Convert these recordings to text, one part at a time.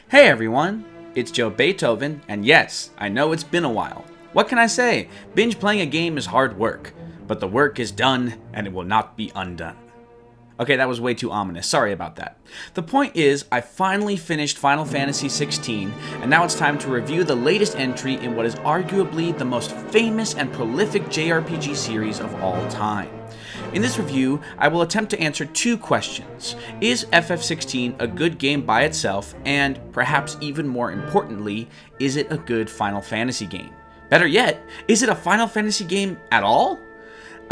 Hey everyone, it's Joe Beethoven, and yes, I know it's been a while. What can I say? Binge playing a game is hard work, but the work is done, and it will not be undone. Okay, that was way too ominous, sorry about that. The point is, I finally finished Final Fantasy XVI, and now it's time to review the latest entry in what is arguably the most famous and prolific JRPG series of all time. In this review, I will attempt to answer two questions. Is FF16 a good game by itself, and perhaps even more importantly, is it a good Final Fantasy game? Better yet, is it a Final Fantasy game at all?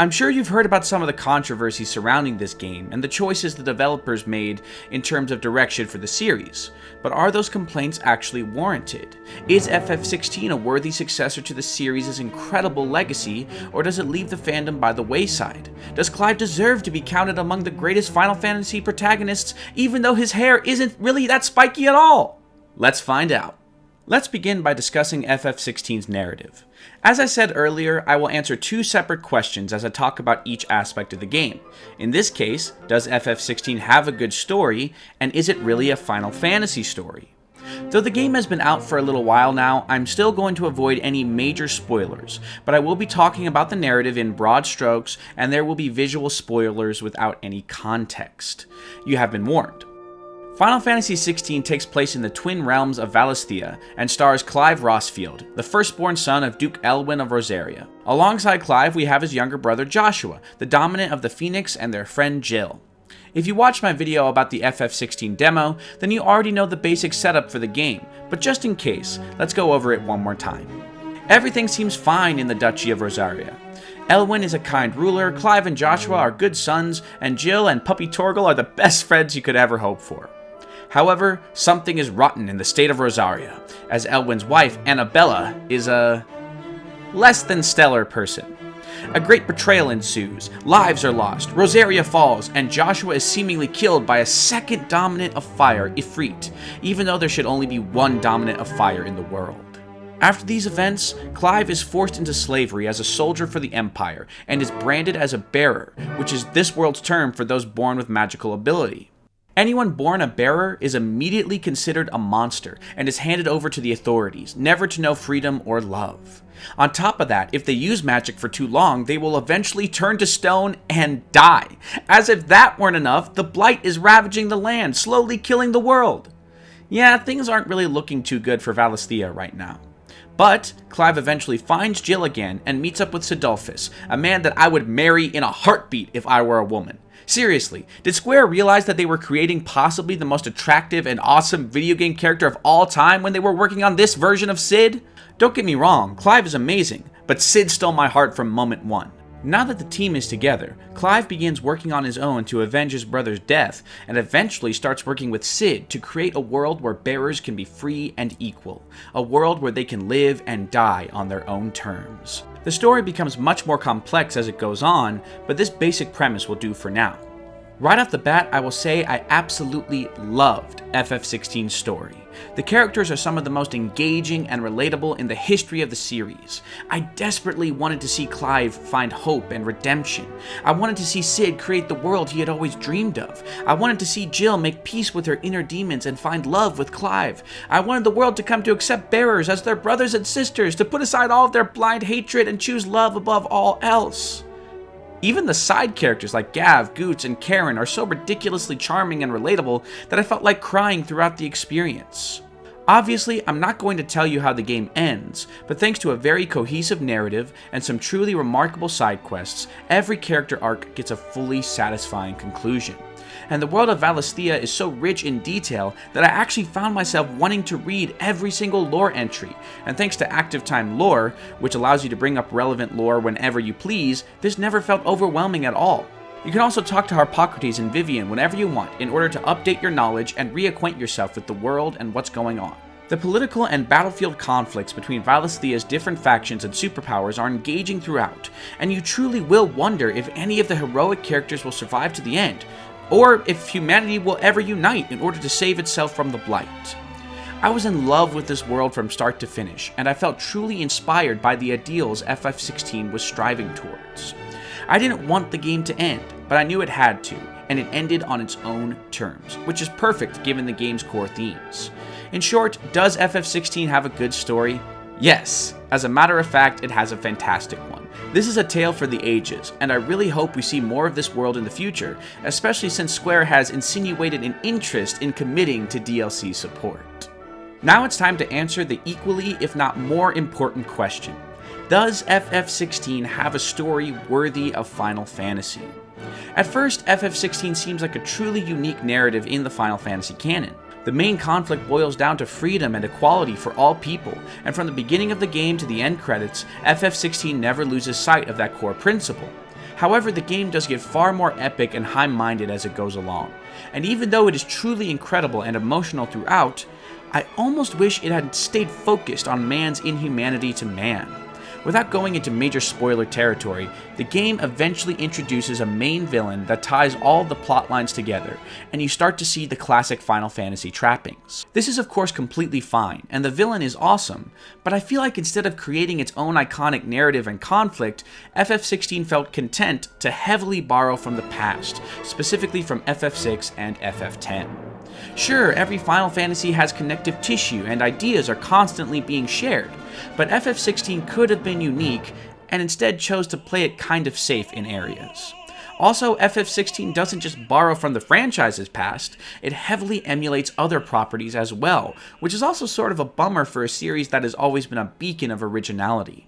I'm sure you've heard about some of the controversy surrounding this game and the choices the developers made in terms of direction for the series, but are those complaints actually warranted? Is FF16 a worthy successor to the series' incredible legacy, or does it leave the fandom by the wayside? Does Clive deserve to be counted among the greatest Final Fantasy protagonists, even though his hair isn't really that spiky at all? Let's find out. Let's begin by discussing FF16's narrative. As I said earlier, I will answer two separate questions as I talk about each aspect of the game. In this case, does FF16 have a good story, and is it really a Final Fantasy story? Though the game has been out for a little while now, I'm still going to avoid any major spoilers, but I will be talking about the narrative in broad strokes, and there will be visual spoilers without any context. You have been warned. Final Fantasy XVI takes place in the twin realms of Valisthea and stars Clive Rossfield, the firstborn son of Duke Elwyn of Rosaria. Alongside Clive, we have his younger brother Joshua, the dominant of the Phoenix, and their friend Jill. If you watched my video about the FF16 demo, then you already know the basic setup for the game, but just in case, let's go over it one more time. Everything seems fine in the Duchy of Rosaria. Elwyn is a kind ruler, Clive and Joshua are good sons, and Jill and Puppy Torgal are the best friends you could ever hope for. However, something is rotten in the state of Rosaria, as Elwyn's wife, Annabella, is a less than stellar person. A great betrayal ensues, lives are lost, Rosaria falls, and Joshua is seemingly killed by a second dominant of fire, Ifrit, even though there should only be one dominant of fire in the world. After these events, Clive is forced into slavery as a soldier for the Empire, and is branded as a bearer, which is this world's term for those born with magical ability. Anyone born a bearer is immediately considered a monster and is handed over to the authorities, never to know freedom or love. On top of that, if they use magic for too long, they will eventually turn to stone and die. As if that weren't enough, the blight is ravaging the land, slowly killing the world. Yeah, things aren't really looking too good for Valisthea right now. But Clive eventually finds Jill again and meets up with Sidolphus, a man that I would marry in a heartbeat if I were a woman. Seriously, did Square realize that they were creating possibly the most attractive and awesome video game character of all time when they were working on this version of Sid? Don't get me wrong, Clive is amazing, but Sid stole my heart from moment one. Now that the team is together, Clive begins working on his own to avenge his brother's death, and eventually starts working with Sid to create a world where bearers can be free and equal, a world where they can live and die on their own terms. The story becomes much more complex as it goes on, but this basic premise will do for now. Right off the bat, I will say I absolutely loved FF16's story. The characters are some of the most engaging and relatable in the history of the series. I desperately wanted to see Clive find hope and redemption. I wanted to see Sid create the world he had always dreamed of. I wanted to see Jill make peace with her inner demons and find love with Clive. I wanted the world to come to accept bearers as their brothers and sisters, to put aside all of their blind hatred and choose love above all else. Even the side characters like Gav, Goots, and Karen are so ridiculously charming and relatable that I felt like crying throughout the experience. Obviously, I'm not going to tell you how the game ends, but thanks to a very cohesive narrative and some truly remarkable side quests, every character arc gets a fully satisfying conclusion. And the world of Valisthea is so rich in detail that I actually found myself wanting to read every single lore entry, and thanks to Active Time Lore, which allows you to bring up relevant lore whenever you please, this never felt overwhelming at all. You can also talk to Harpocrates and Vivian whenever you want in order to update your knowledge and reacquaint yourself with the world and what's going on. The political and battlefield conflicts between Valisthea's different factions and superpowers are engaging throughout, and you truly will wonder if any of the heroic characters will survive to the end, or if humanity will ever unite in order to save itself from the blight. I was in love with this world from start to finish, and I felt truly inspired by the ideals FF16 was striving towards. I didn't want the game to end, but I knew it had to, and it ended on its own terms, which is perfect given the game's core themes. In short, does FF16 have a good story? Yes. As a matter of fact, it has a fantastic one. This is a tale for the ages, and I really hope we see more of this world in the future, especially since Square has insinuated an interest in committing to DLC support. Now it's time to answer the equally, if not more important question. Does FF16 have a story worthy of Final Fantasy? At first, FF16 seems like a truly unique narrative in the Final Fantasy canon. The main conflict boils down to freedom and equality for all people, and from the beginning of the game to the end credits, FF16 never loses sight of that core principle. However, the game does get far more epic and high-minded as it goes along, and even though it is truly incredible and emotional throughout, I almost wish it had stayed focused on man's inhumanity to man. Without going into major spoiler territory, the game eventually introduces a main villain that ties all the plot lines together, and you start to see the classic Final Fantasy trappings. This is of course completely fine, and the villain is awesome, but I feel like instead of creating its own iconic narrative and conflict, FF16 felt content to heavily borrow from the past, specifically from FF6 and FF10. Sure, every Final Fantasy has connective tissue and ideas are constantly being shared, but FF16 could have been unique and instead chose to play it kind of safe in areas. Also, FF16 doesn't just borrow from the franchise's past, it heavily emulates other properties as well, which is also sort of a bummer for a series that has always been a beacon of originality.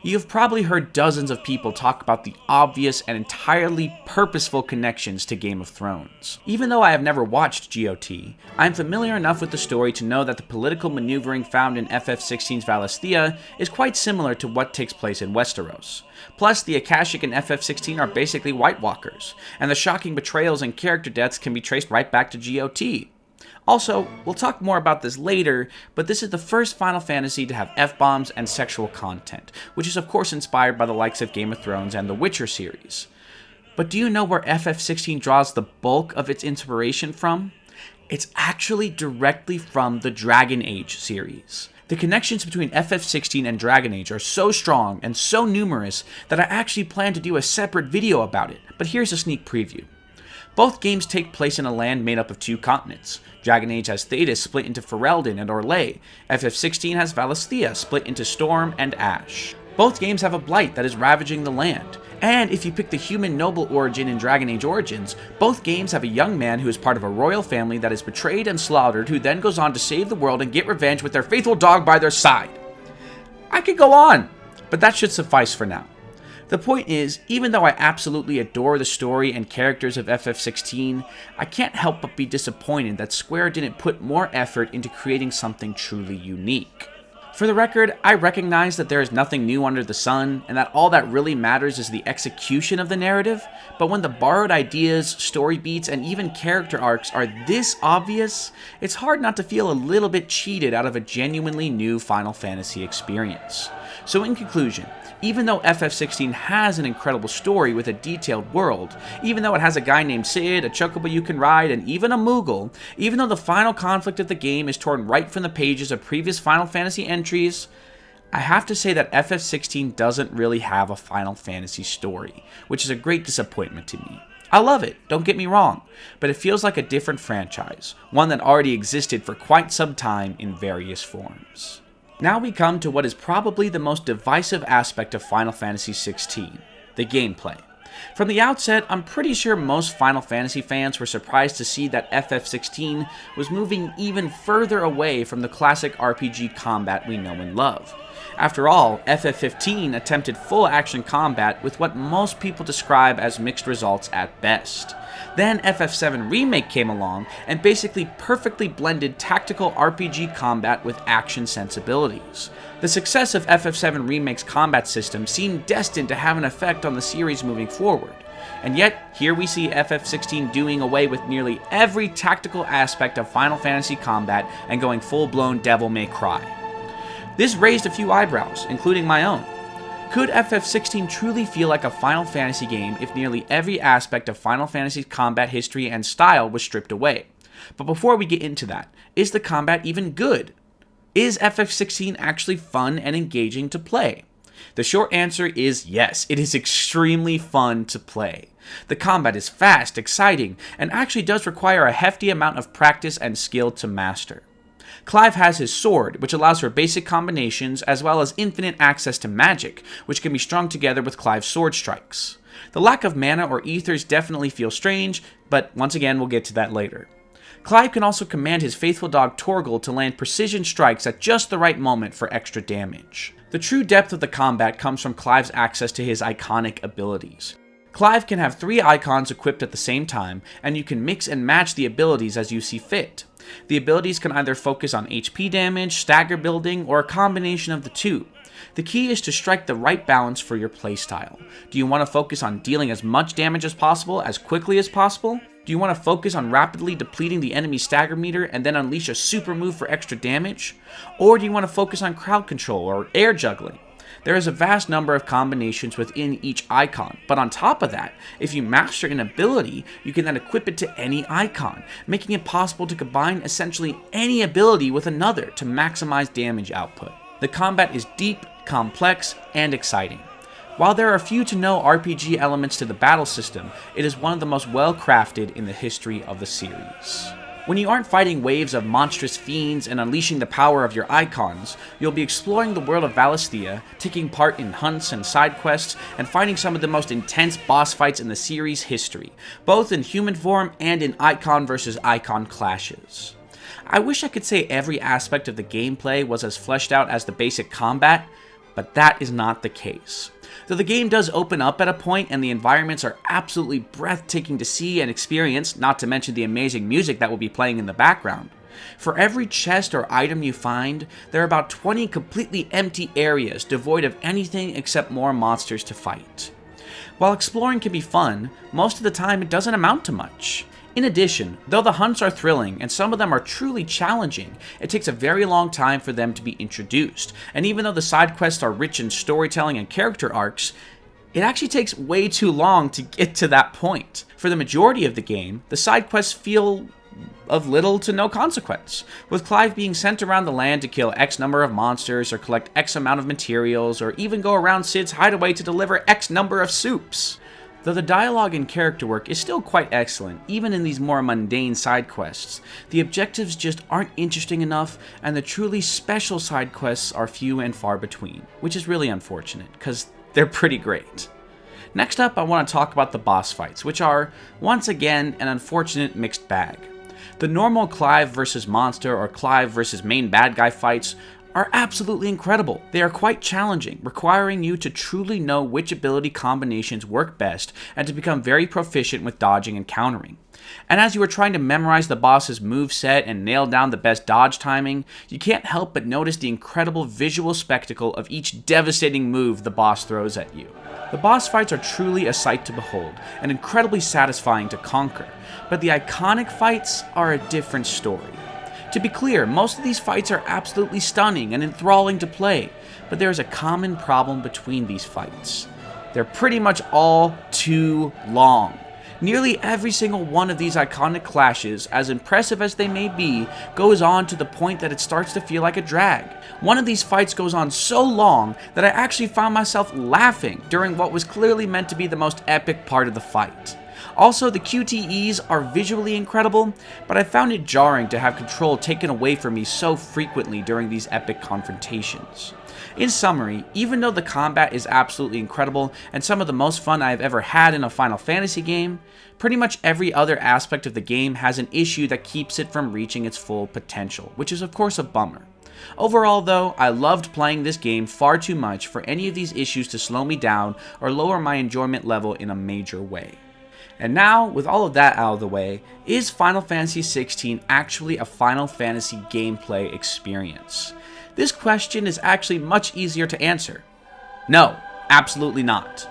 You've probably heard dozens of people talk about the obvious and entirely purposeful connections to Game of Thrones. Even though I have never watched GOT, I am familiar enough with the story to know that the political maneuvering found in FF16's Valisthea is quite similar to what takes place in Westeros. Plus, the Akashic in FF16 are basically White Walkers, and the shocking betrayals and character deaths can be traced right back to GOT. Also, we'll talk more about this later, but this is the first Final Fantasy to have F-bombs and sexual content, which is of course inspired by the likes of Game of Thrones and the Witcher series. But do you know where FF16 draws the bulk of its inspiration from? It's actually directly from the Dragon Age series. The connections between FF16 and Dragon Age are so strong and so numerous that I actually plan to do a separate video about it, but here's a sneak preview. Both games take place in a land made up of two continents. Dragon Age has Thedas split into Ferelden and Orlais. FF16 has Valisthea split into Storm and Ash. Both games have a blight that is ravaging the land. And if you pick the human noble origin in Dragon Age Origins, both games have a young man who is part of a royal family that is betrayed and slaughtered, who then goes on to save the world and get revenge with their faithful dog by their side. I could go on, but that should suffice for now. The point is, even though I absolutely adore the story and characters of FF16, I can't help but be disappointed that Square didn't put more effort into creating something truly unique. For the record, I recognize that there is nothing new under the sun, and that all that really matters is the execution of the narrative, but when the borrowed ideas, story beats, and even character arcs are this obvious, it's hard not to feel a little bit cheated out of a genuinely new Final Fantasy experience. So in conclusion, even though FF16 has an incredible story with a detailed world, even though it has a guy named Sid, a chocobo you can ride, and even a Moogle, even though the final conflict of the game is torn right from the pages of previous Final Fantasy entries, I have to say that FF16 doesn't really have a Final Fantasy story, which is a great disappointment to me. I love it, don't get me wrong, but it feels like a different franchise, one that already existed for quite some time in various forms. Now we come to what is probably the most divisive aspect of Final Fantasy XVI, the gameplay. From the outset, I'm pretty sure most Final Fantasy fans were surprised to see that FF16 was moving even further away from the classic RPG combat we know and love. After all, FF15 attempted full action combat with what most people describe as mixed results at best. Then FF7 Remake came along and basically perfectly blended tactical RPG combat with action sensibilities. The success of FF7 Remake's combat system seemed destined to have an effect on the series moving forward. And yet, here we see FF16 doing away with nearly every tactical aspect of Final Fantasy combat and going full-blown Devil May Cry. This raised a few eyebrows, including my own. Could FF16 truly feel like a Final Fantasy game if nearly every aspect of Final Fantasy's combat history and style was stripped away? But before we get into that, is the combat even good? Is FF16 actually fun and engaging to play? The short answer is yes, it is extremely fun to play. The combat is fast, exciting, and actually does require a hefty amount of practice and skill to master. Clive has his sword, which allows for basic combinations, as well as infinite access to magic, which can be strung together with Clive's sword strikes. The lack of mana or ethers definitely feels strange, but once again we'll get to that later. Clive can also command his faithful dog Torgal to land precision strikes at just the right moment for extra damage. The true depth of the combat comes from Clive's access to his iconic abilities. Clive can have 3 icons equipped at the same time, and you can mix and match the abilities as you see fit. The abilities can either focus on HP damage, stagger building, or a combination of the two. The key is to strike the right balance for your playstyle. Do you want to focus on dealing as much damage as possible, as quickly as possible? Do you want to focus on rapidly depleting the enemy's stagger meter and then unleash a super move for extra damage? Or do you want to focus on crowd control or air juggling? There is a vast number of combinations within each icon, but on top of that, if you master an ability, you can then equip it to any icon, making it possible to combine essentially any ability with another to maximize damage output. The combat is deep, complex, and exciting. While there are few to no RPG elements to the battle system, it is one of the most well-crafted in the history of the series. When you aren't fighting waves of monstrous fiends and unleashing the power of your icons, you'll be exploring the world of Valisthea, taking part in hunts and side quests, and fighting some of the most intense boss fights in the series' history, both in human form and in icon versus icon clashes. I wish I could say every aspect of the gameplay was as fleshed out as the basic combat, but that is not the case. Though the game does open up at a point and the environments are absolutely breathtaking to see and experience, not to mention the amazing music that will be playing in the background. For every chest or item you find, there are about 20 completely empty areas devoid of anything except more monsters to fight. While exploring can be fun, most of the time it doesn't amount to much. In addition, though the hunts are thrilling and some of them are truly challenging, it takes a very long time for them to be introduced, and even though the side quests are rich in storytelling and character arcs, it actually takes way too long to get to that point. For the majority of the game, the side quests feel of little to no consequence, with Clive being sent around the land to kill X number of monsters or collect X amount of materials or even go around Cid's hideaway to deliver X number of soups. Though the dialogue and character work is still quite excellent, even in these more mundane side quests, the objectives just aren't interesting enough, and the truly special side quests are few and far between, which is really unfortunate, because they're pretty great. Next up, I want to talk about the boss fights, which are, once again, an unfortunate mixed bag. The normal Clive versus monster or Clive versus main bad guy fights are absolutely incredible. They are quite challenging, requiring you to truly know which ability combinations work best and to become very proficient with dodging and countering. And as you are trying to memorize the boss's moveset and nail down the best dodge timing, you can't help but notice the incredible visual spectacle of each devastating move the boss throws at you. The boss fights are truly a sight to behold and incredibly satisfying to conquer, but the iconic fights are a different story. To be clear, most of these fights are absolutely stunning and enthralling to play, but there is a common problem between these fights. They're pretty much all too long. Nearly every single one of these iconic clashes, as impressive as they may be, goes on to the point that it starts to feel like a drag. One of these fights goes on so long that I actually found myself laughing during what was clearly meant to be the most epic part of the fight. Also, the QTEs are visually incredible, but I found it jarring to have control taken away from me so frequently during these epic confrontations. In summary, even though the combat is absolutely incredible and some of the most fun I have ever had in a Final Fantasy game, pretty much every other aspect of the game has an issue that keeps it from reaching its full potential, which is of course a bummer. Overall though, I loved playing this game far too much for any of these issues to slow me down or lower my enjoyment level in a major way. And now, with all of that out of the way, is Final Fantasy XVI actually a Final Fantasy gameplay experience? This question is actually much easier to answer. No, absolutely not.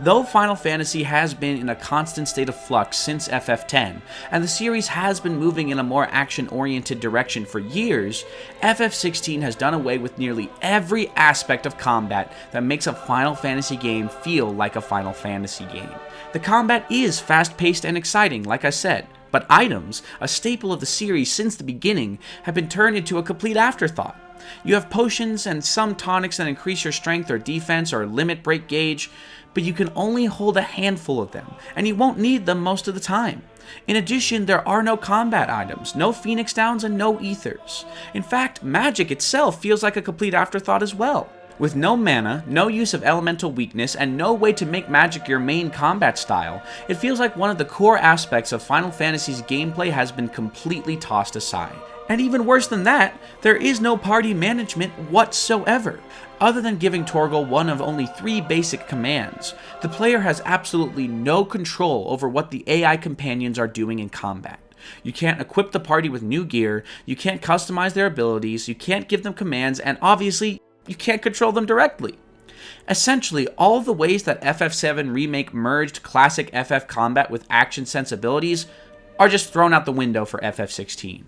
Though Final Fantasy has been in a constant state of flux since FF10, and the series has been moving in a more action-oriented direction for years, FF16 has done away with nearly every aspect of combat that makes a Final Fantasy game feel like a Final Fantasy game. The combat is fast-paced and exciting, like I said, but items, a staple of the series since the beginning, have been turned into a complete afterthought. You have potions and some tonics that increase your strength or defense or limit break gauge, but you can only hold a handful of them, and you won't need them most of the time. In addition, there are no combat items, no Phoenix Downs, and no Ethers. In fact, magic itself feels like a complete afterthought as well. With no mana, no use of elemental weakness, and no way to make magic your main combat style, it feels like one of the core aspects of Final Fantasy's gameplay has been completely tossed aside. And even worse than that, there is no party management whatsoever. Other than giving Torgal one of only 3 basic commands, the player has absolutely no control over what the AI companions are doing in combat. You can't equip the party with new gear, you can't customize their abilities, you can't give them commands, and obviously, you can't control them directly. Essentially, all of the ways that FF7 Remake merged classic FF combat with action sensibilities are just thrown out the window for FF16.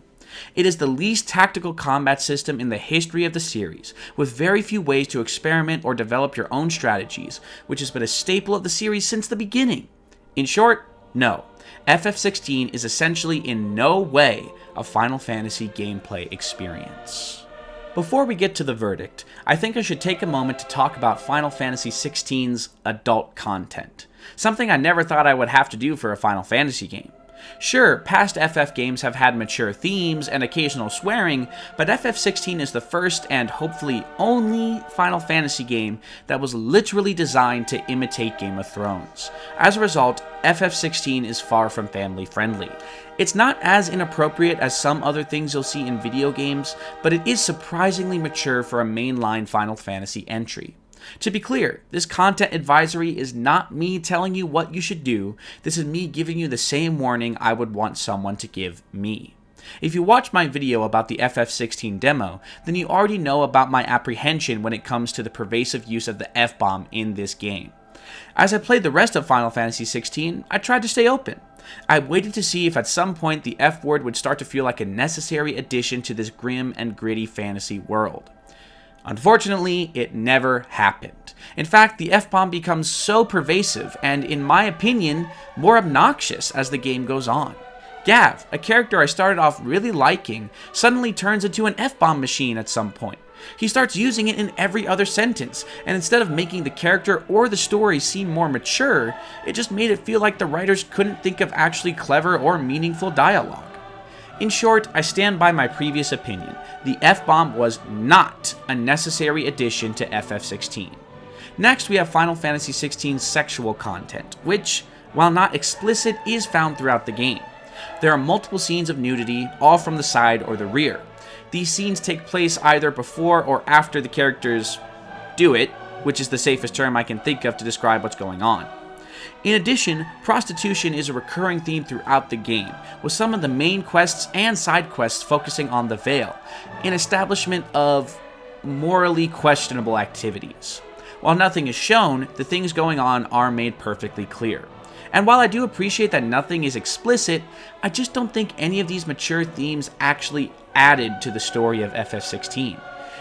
It is the least tactical combat system in the history of the series, with very few ways to experiment or develop your own strategies, which has been a staple of the series since the beginning. In short, no. FF16 is essentially in no way a Final Fantasy gameplay experience. Before we get to the verdict, I think I should take a moment to talk about Final Fantasy XVI's adult content. Something I never thought I would have to do for a Final Fantasy game. Sure, past FF games have had mature themes and occasional swearing, but FF16 is the first and hopefully only Final Fantasy game that was literally designed to imitate Game of Thrones. As a result, FF16 is far from family friendly. It's not as inappropriate as some other things you'll see in video games, but it is surprisingly mature for a mainline Final Fantasy entry. To be clear, this content advisory is not me telling you what you should do, this is me giving you the same warning I would want someone to give me. If you watched my video about the FF16 demo, then you already know about my apprehension when it comes to the pervasive use of the F-bomb in this game. As I played the rest of Final Fantasy XVI, I tried to stay open. I waited to see if at some point the F-word would start to feel like a necessary addition to this grim and gritty fantasy world. Unfortunately, it never happened. In fact, the F-bomb becomes so pervasive and, in my opinion, more obnoxious as the game goes on. Gav, a character I started off really liking, suddenly turns into an F-bomb machine at some point. He starts using it in every other sentence, and instead of making the character or the story seem more mature, it just made it feel like the writers couldn't think of actually clever or meaningful dialogue. In short, I stand by my previous opinion. The F-bomb was not a necessary addition to FF16. Next, we have Final Fantasy XVI's sexual content, which, while not explicit, is found throughout the game. There are multiple scenes of nudity, all from the side or the rear. These scenes take place either before or after the characters do it, which is the safest term I can think of to describe what's going on. In addition, prostitution is a recurring theme throughout the game, with some of the main quests and side quests focusing on the Veil, an establishment of morally questionable activities. While nothing is shown, the things going on are made perfectly clear. And while I do appreciate that nothing is explicit, I just don't think any of these mature themes actually added to the story of FF16.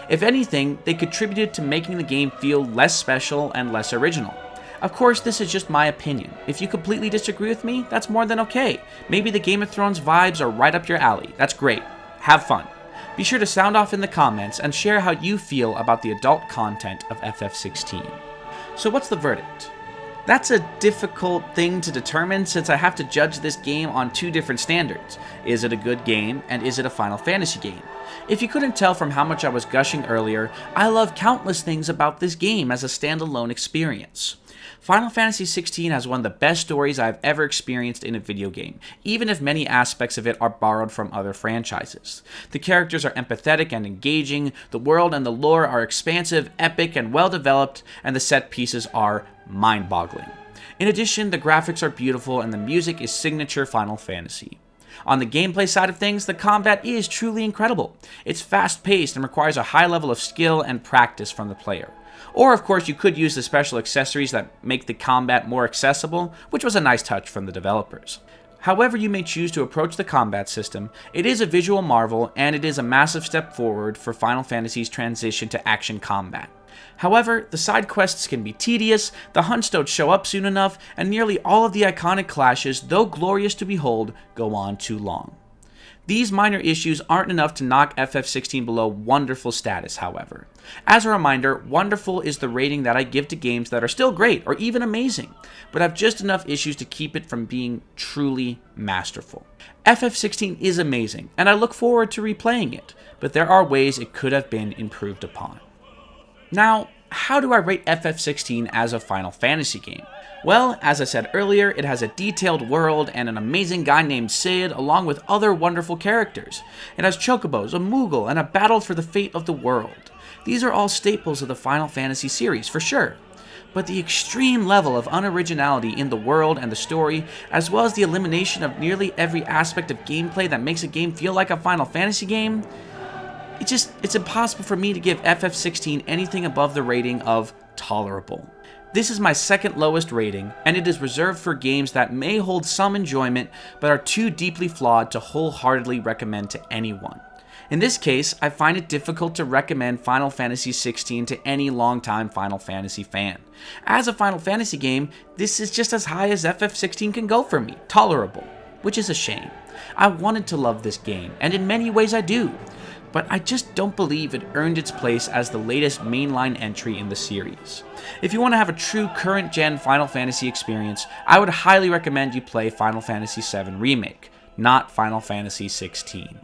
If anything, they contributed to making the game feel less special and less original. Of course, this is just my opinion. If you completely disagree with me, that's more than okay. Maybe the Game of Thrones vibes are right up your alley. That's great. Have fun. Be sure to sound off in the comments and share how you feel about the adult content of FF16. So what's the verdict? That's a difficult thing to determine since I have to judge this game on 2 different standards. Is it a good game, and is it a Final Fantasy game? If you couldn't tell from how much I was gushing earlier, I love countless things about this game as a standalone experience. Final Fantasy XVI has one of the best stories I've ever experienced in a video game, even if many aspects of it are borrowed from other franchises. The characters are empathetic and engaging, the world and the lore are expansive, epic, and well-developed, and the set pieces are mind-boggling. In addition, the graphics are beautiful and the music is signature Final Fantasy. On the gameplay side of things, the combat is truly incredible. It's fast-paced and requires a high level of skill and practice from the player. Or, of course, you could use the special accessories that make the combat more accessible, which was a nice touch from the developers. However you may choose to approach the combat system, it is a visual marvel and it is a massive step forward for Final Fantasy's transition to action combat. However, the side quests can be tedious, the hunts don't show up soon enough, and nearly all of the iconic clashes, though glorious to behold, go on too long. These minor issues aren't enough to knock FF16 below wonderful status, however. As a reminder, wonderful is the rating that I give to games that are still great or even amazing, but have just enough issues to keep it from being truly masterful. FF16 is amazing, and I look forward to replaying it, but there are ways it could have been improved upon. Now, how do I rate FF16 as a Final Fantasy game? Well, as I said earlier, it has a detailed world and an amazing guy named Cid, along with other wonderful characters. It has chocobos, a Moogle, and a battle for the fate of the world. These are all staples of the Final Fantasy series, for sure. But the extreme level of unoriginality in the world and the story, as well as the elimination of nearly every aspect of gameplay that makes a game feel like a Final Fantasy game, it's impossible for me to give FF16 anything above the rating of tolerable. This is my second lowest rating, and it is reserved for games that may hold some enjoyment, but are too deeply flawed to wholeheartedly recommend to anyone. In this case, I find it difficult to recommend Final Fantasy XVI to any longtime Final Fantasy fan. As a Final Fantasy game, this is just as high as FF16 can go for me, tolerable, which is a shame. I wanted to love this game, and in many ways I do, but I just don't believe it earned its place as the latest mainline entry in the series. If you want to have a true current-gen Final Fantasy experience, I would highly recommend you play Final Fantasy VII Remake, not Final Fantasy XVI.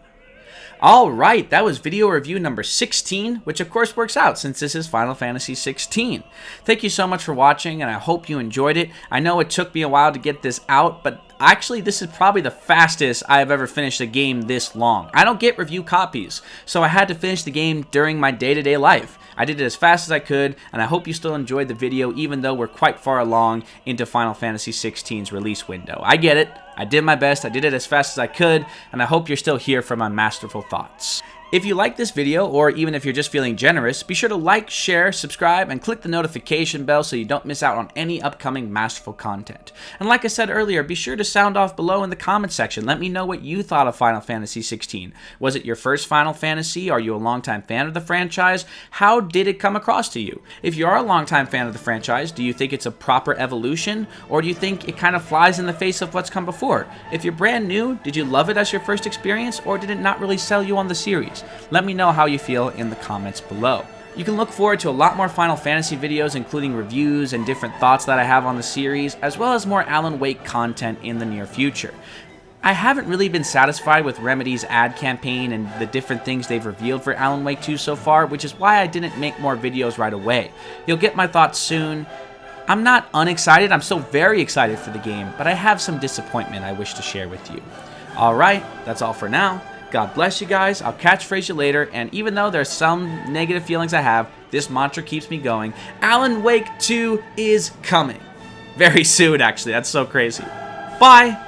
Alright, that was video review number 16, which of course works out since this is Final Fantasy XVI. Thank you so much for watching, and I hope you enjoyed it. I know it took me a while to get this out, but actually this is probably the fastest I have ever finished a game this long. I don't get review copies, so I had to finish the game during my day-to-day life. I did it as fast as I could, and I hope you still enjoyed the video even though we're quite far along into Final Fantasy XVI's release window. I get it. I did my best, I did it as fast as I could, and I hope you're still here for my masterful thoughts. If you like this video, or even if you're just feeling generous, be sure to like, share, subscribe, and click the notification bell so you don't miss out on any upcoming masterful content. And like I said earlier, be sure to sound off below in the comment section. Let me know what you thought of Final Fantasy XVI. Was it your first Final Fantasy? Are you a longtime fan of the franchise? How did it come across to you? If you are a longtime fan of the franchise, do you think it's a proper evolution? Or do you think it kind of flies in the face of what's come before? If you're brand new, did you love it as your first experience, or did it not really sell you on the series? Let me know how you feel in the comments below. You can look forward to a lot more Final Fantasy videos, including reviews and different thoughts that I have on the series, as well as more Alan Wake content in the near future. I haven't really been satisfied with Remedy's ad campaign and the different things they've revealed for Alan Wake 2 so far, which is why I didn't make more videos right away. You'll get my thoughts soon. I'm not unexcited, I'm still very excited for the game, but I have some disappointment I wish to share with you. Alright, that's all for now. God bless you guys, I'll catchphrase you later, and even though there's some negative feelings I have, this mantra keeps me going. Alan Wake 2 is coming. Very soon, actually, that's so crazy. Bye!